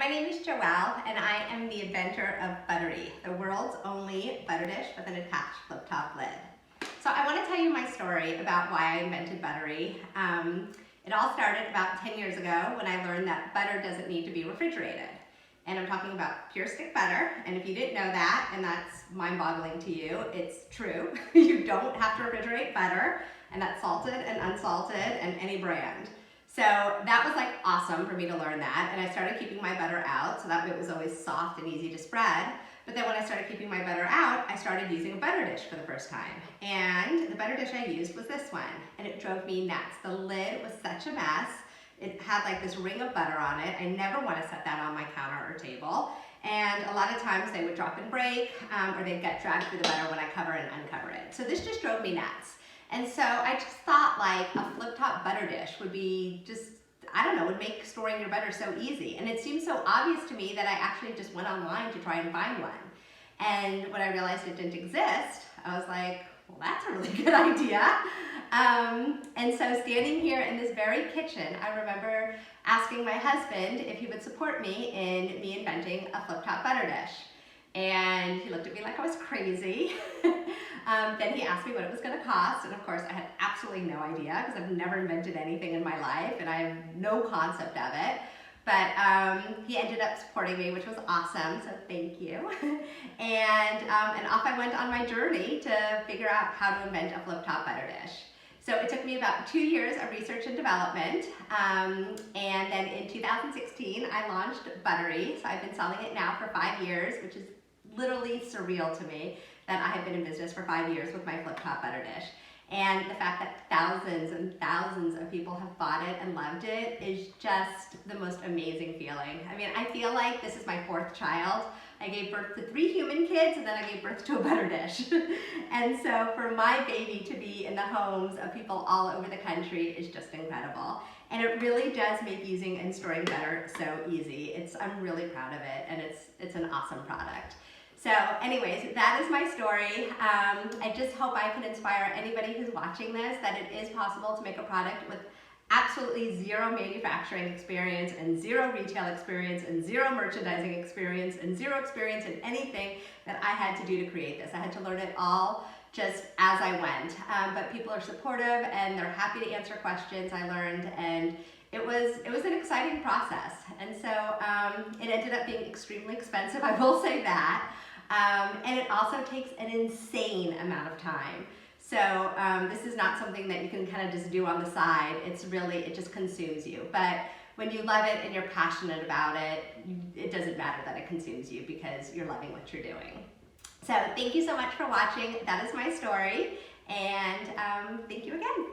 My name is Joelle, and I am the inventor of Butterie, the world's only butter dish with an attached flip-top lid. So I want to tell you my story about why I invented Butterie. It all started about 10 years ago when I learned that butter doesn't need to be refrigerated. And I'm talking about pure stick butter, and if you didn't know that, and that's mind-boggling to you, it's true. You don't have to refrigerate butter, and that's salted and unsalted and any brand. So that was like awesome for me to learn that, and I started keeping my butter out so that it was always soft and easy to spread. But then when I started keeping my butter out, I started using a butter dish for the first time. And the butter dish I used was this one, and it drove me nuts. The lid was such a mess. It had like this ring of butter on it. I never want to set that on my counter or table. And a lot of times they would drop and break, or they'd get dragged through the butter when I cover and uncover it. So this just drove me nuts. And so I just thought like a flip-top butter dish would be just, I don't know, would make storing your butter so easy. And it seemed so obvious to me that I actually just went online to try and find one. And when I realized it didn't exist, I was like, well, that's a really good idea. And so standing here in this very kitchen, I remember asking my husband if he would support me in me inventing a flip-top butter dish. And he looked at me like I was crazy. Then he asked me what it was going to cost, and of course I had absolutely no idea because I've never invented anything in my life and I have no concept of it. But he ended up supporting me, which was awesome, so thank you. And off I went on my journey to figure out how to invent a flip-top butter dish. So it took me about 2 years of research and development, and then in 2016 I launched Butterie. So I've been selling it now for 5 years, which is literally surreal to me that I have been in business for 5 years with my flip-top butter dish. And the fact that thousands and thousands of people have bought it and loved it is just the most amazing feeling. I mean, I feel like this is my 4th child. I gave birth to 3 human kids, and then I gave birth to a butter dish. And so for my baby to be in the homes of people all over the country is just incredible. And it really does make using and storing butter so easy. I'm really proud of it, and it's an awesome product. So anyways, that is my story. I just hope I can inspire anybody who's watching this that it is possible to make a product with absolutely zero manufacturing experience and zero retail experience and zero merchandising experience and zero experience in anything that I had to do to create this. I had to learn it all just as I went. But people are supportive and they're happy to answer questions I learned, and it was an exciting process. And so it ended up being extremely expensive, I will say that. And it also takes an insane amount of time. So this is not something that you can kind of just do on the side. It just consumes you. But when you love it and you're passionate about it, it doesn't matter that it consumes you because you're loving what you're doing. So thank you so much for watching. That is my story. And thank you again.